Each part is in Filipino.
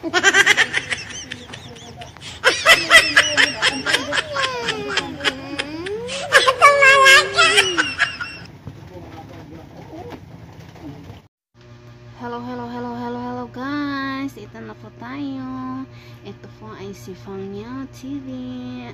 Hello guys, ito na po tayo. Ito po ay si Fangyaw TV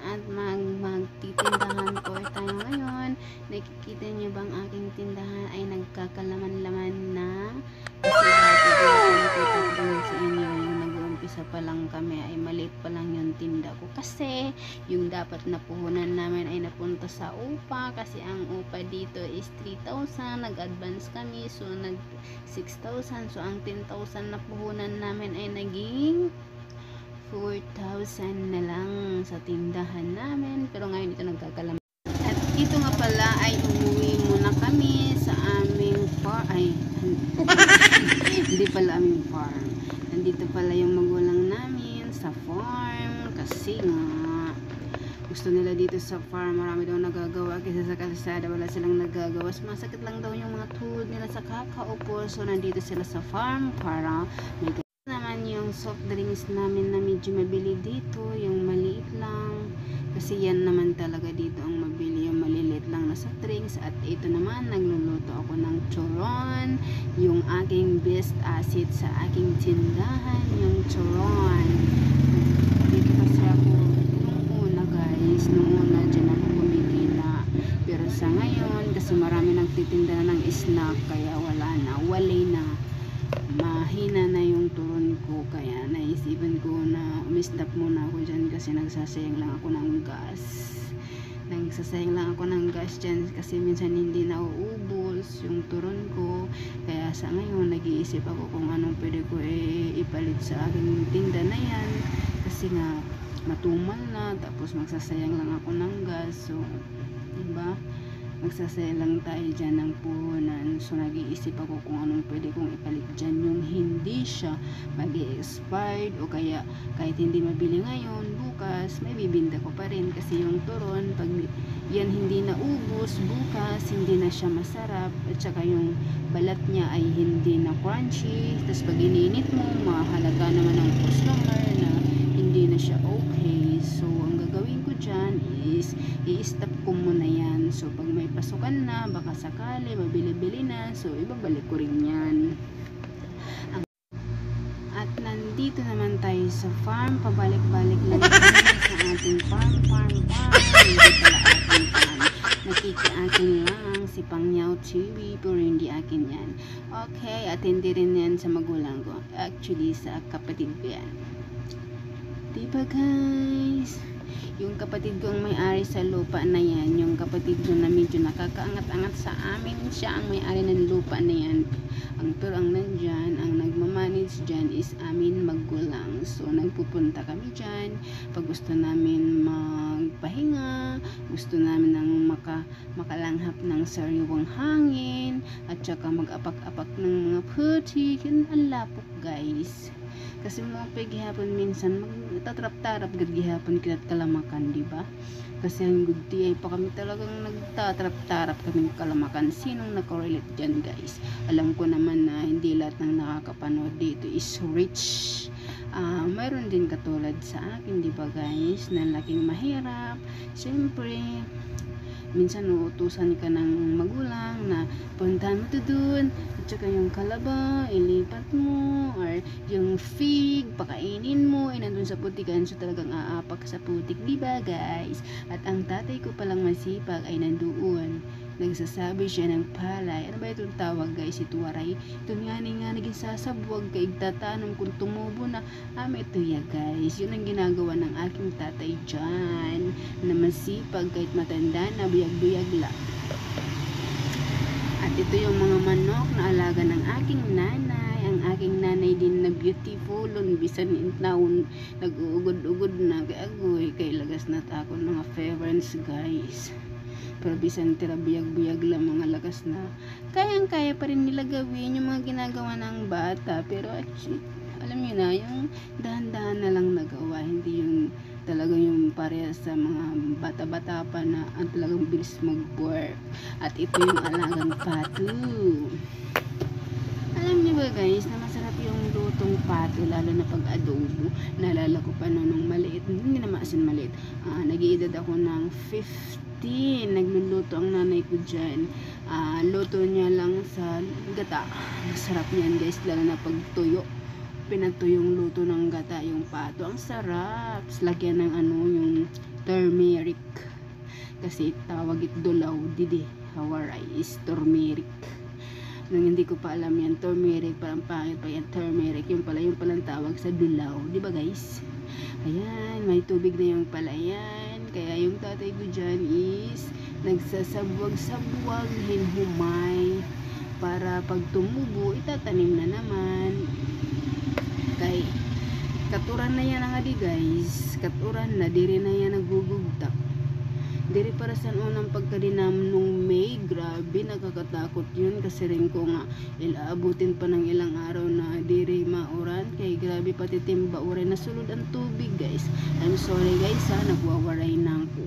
at magtitindahan po tayo ngayon. Nakikita niyo bang aking tindahan ay nagkakalaman-laman na? Kasi dati nakikita ko sa inyo yung nag-uumpisa pa lang kami ay maliit pa lang yung tinda ko. Kasi yung dapat na puhunan namin ay napunta sa upa. Kasi ang upa dito is 3,000. Nag-advance kami. So nag 6,000. So ang 10,000 na puhunan namin ay naging 4,000 na lang sa tindahan namin. Pero ngayon ito nagkakalaman. At ito nga pala ay umuwi muna kami sa aming farm. Ay, hindi pala aming farm. Nandito pala yung magulang namin sa farm. Kasi nga, gusto nila dito sa farm. Marami daw nagagawa. Kasi sa kalsada wala silang nagagawa. Masakit lang daw yung mga tuhod nila sa kakaupo. So, nandito sila sa farm para may naman yung soft drinks namin na medyo mabili dito, yung maliit lang kasi yan naman talaga dito ang mabili, yung maliliit lang na soft drinks. At ito naman, nagluluto ako ng turon, yung aking best asset sa aking tindahan, yung turon. Dito kasi ako nung una guys, nung una dyan ako kumikita, pero sa ngayon kasi marami nagtitinda ng snack kaya walay na mahina na yung turon ko, kaya naisipan ko na umistop muna ako dyan kasi nagsasayang lang ako ng gas dyan kasi minsan hindi na uubos yung turon ko. Kaya sa ngayon nag-iisip ako kung anong pwede ko ipalit sa aking tinda na yan kasi nga matumal na, tapos magsasayang lang ako ng gas. So diba, magsasaya lang tayo dyan ng puhunan. So nag-iisip ako kung anong pwede kong ipalit dyan, yung hindi siya mag-expired o kaya kahit hindi mabili ngayon, bukas may bibinda ko pa rin kasi yung turon pag yan hindi na ubos bukas, hindi na siya masarap at saka yung balat niya ay hindi na crunchy. Tapos pag ininit mo, mahalaga naman ang customer na hindi na siya okay. So ang gagawin ko dyan is i-stop ko muna yan. So pag may pasukan na, baka sakali mabili-bili na, so ibabalik ko rin yan. At nandito naman tayo sa farm, pabalik-balik lang tayo sa ating farm. Hindi pala ating farm, nakiki-akin lang si Fangyaw TV, pero hindi akin yan. Okay, at hindi rin yan sa magulang ko, actually sa kapatid ko yan. Diba guys? Yung kapatid ko ang may-ari sa lupa na yan, yung kapatid ko na medyo nakakaangat-angat sa amin, siya ang may-ari ng lupa na yan. Pero ang nandyan, ang nagmamanage dyan is amin magulang. So nagpupunta kami dyan pag gusto namin magpahinga, gusto namin ng makalanghap ng sariwang hangin, at saka mag-apak-apak ng mga putik. Yun ang lapok guys. Kasi mga paghihapon minsan magtatrap-tarap gihapon kinat kalamakan, di ba? Kasi ang good ay pa kami talagang nagtatrap-tarap kami kalamakan. Sinong nakorelate dyan guys? Alam ko naman na hindi lahat ng nakakapanood dito is rich. Mayroon din katulad sa akin, di ba guys, na laking mahirap. Siyempre minsan uutusan ka ng magulang na puntahan mo to dun, at saka yung kalaba ilipat mo, or yung fig pakainin mo, nandun sa putikan, so talagang aapak sa putik, diba guys? At ang tatay ko palang masipag ay nandoon, nagsasabi siya ng palay. Ano ba itong tawag guys? Ito waray. Ito nga naging sasabwag kay tatanong kung tumubo na. Ito ya guys. Yun ang ginagawa ng aking tatay dyan. Na masipag kahit matanda na, buyag-buyag lang. At ito yung mga manok na alaga ng aking nanay. Ang aking nanay din na beautiful. Bisan intaon nag-uugod-ugod na. Kaya agoy kay lagas na takon mga favorites guys. Pero bisan tira biyag-biyag lang mga lakas na kayang-kaya pa rin nila gawin yung mga ginagawa ng bata. Pero actually, alam nyo na, yung dahan-dahan na lang nagawa, hindi yung talagang yung parehas sa mga bata-bata pa na ang talagang bilis mag-work. At ito yung alagang patu. Alam niyo ba guys na masarap yung luto tong pato, lalo na pag adobo. Naalala ko pa nung maliit, hindi naman asin maliit, nag-iedad ako ng 15, nagluluto ang nanay ko dyan. Luto niya lang sa gata, masarap yan guys, lalo na pag tuyo, pinatuyong luto ng gata yung pato, ang sarap. Lagyan ng yung turmeric, kasi tawag it dulaw didi, hawaray is turmeric. Nung hindi ko pa alam yan, turmeric, parang pangit pa yan, turmeric, yung palang tawag sa dulaw, di ba guys? Ayan, may tubig na yung pala yan, kaya yung tatay ko dyan is nagsasabwag-sabwag, hinhumay, para pag tumubo, itatanim na naman. Kay katuran na yan nga di guys, katuran na, diri na yan nagugugtak. Diri para sa unang pagkadinam nung May, grabe, nakakatakot yun, kasi rin ko nga ilaabutin pa ng ilang araw na diri mauran, kay grabe pati timba uray, nasulod ang tubig guys. I'm sorry guys nagwawaray na ako,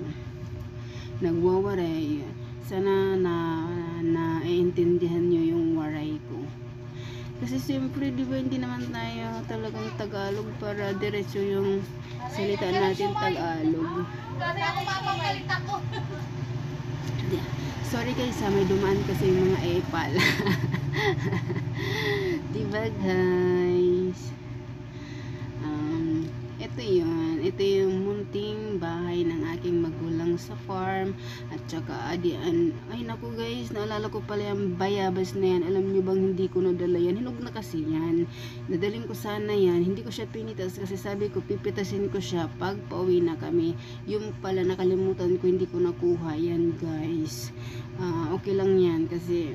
nagwawaray, sana naiintindihan nyo yung waray ko. Kasi siyempre, di ba, hindi naman tayo talagang Tagalog para diretso yung salita natin Tagalog. Sorry guys, may dumaan kasi yung mga epal. Diba guys? Ito yung munting bahay ng aking magulang sa farm, at saka ay naku guys, naalala ko pala yung bayabas na yan. Alam nyo bang hindi ko nadala yan, hinog na kasi yan. Nadalhin ko sana yan, hindi ko siya pinitas kasi sabi ko pipitasin ko siya pag pauwi na kami. Yung pala nakalimutan ko, hindi ko nakuha yan guys. Okay lang yan kasi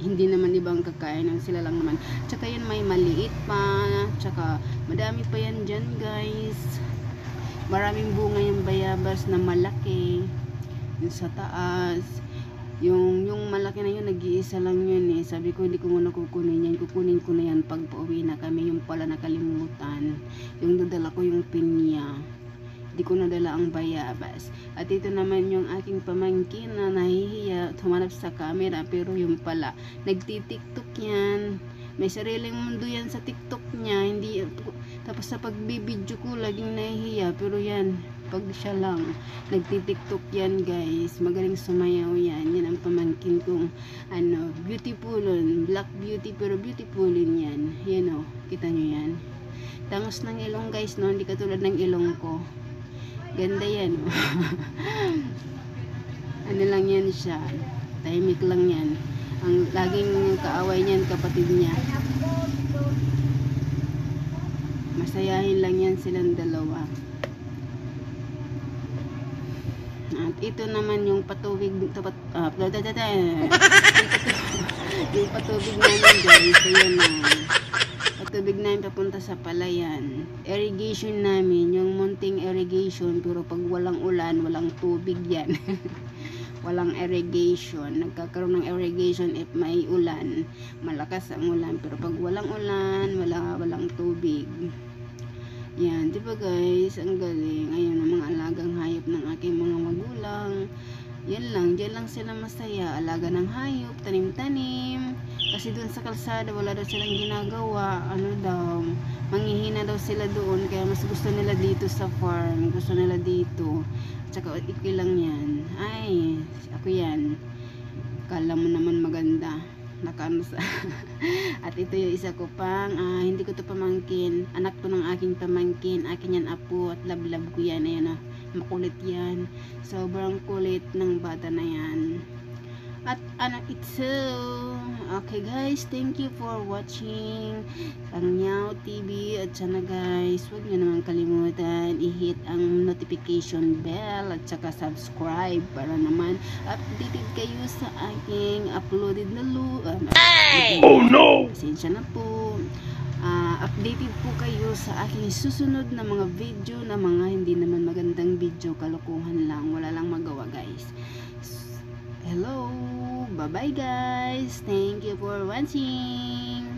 hindi naman ibang kakain, sila lang naman. Tsaka yun, may maliit pa, tsaka madami pa yan dyan guys. Maraming bunga yung bayabas na malaki yung sa taas. Yung malaki na yun, nag-iisa lang yun eh. Sabi ko hindi ko muna kukunin yan, kukunin ko na yan pag pauwi na kami. Yung pala nakalimutan, yung dadala ko yung pinya, di ko nadala ang bayabas. At ito naman yung aking pamangkin na nahihiya tumanap sa camera, pero yung pala nagti-tiktok yan, may sariling mundo yan sa TikTok niya. Hindi, tapos sa pagbibidyo ko laging nahihiya, pero yan pag siya lang nagti-tiktok yan guys, magaling sumayaw yan. Yan ang pamangkin kong beautiful, black beauty, pero beautiful yan. Yan kita nyo yan, tangos ng ilong guys, no, hindi katulad ng ilong ko. Ganda yan. Ano lang yan siya, tahimik lang yan. Ang laging kaaway niyan kapatid niya. Masayahin lang yan silang dalawa. At ito naman yung patubig, yung patubig namin guys. Ayan na, patubig namin papunta sa palayan. Irrigation namin, yung munting irrigation, pero pag walang ulan, walang tubig yan. Walang irrigation. Nagkakaroon ng irrigation if may ulan, malakas ang ulan, pero pag walang ulan, walang tubig. Yan, di ba guys, ang galing. Ayun ang mga alagang hayop ng aking mga magulang. Yan lang, dyan lang sila masaya, alaga ng hayop, tanim-tanim. Kasi doon sa kalsada wala daw silang ginagawa, manghihina daw sila doon, kaya mas gusto nila dito sa farm, gusto nila dito. Tsaka ikaw lang yan, ay ako yan, kala mo naman maganda, nakano sa at ito yung isa ko pang hindi ko to pamangkin, anak to ng aking pamangkin, akin yan apo, at love ko yan. Ayan makulit yan, sobrang kulit ng bata na yan. At ito, okay guys, thank you for watching Pangyaw TV. At sana guys, huwag nyo naman kalimutan i-hit ang notification bell at saka subscribe para naman updated kayo sa aking uploaded na oh no! Pasensya na po. Updated po kayo sa aking susunod na mga video, na mga hindi naman magandang video, kalokohan lang, wala lang magawa guys. Hello, bye bye guys, thank you for watching.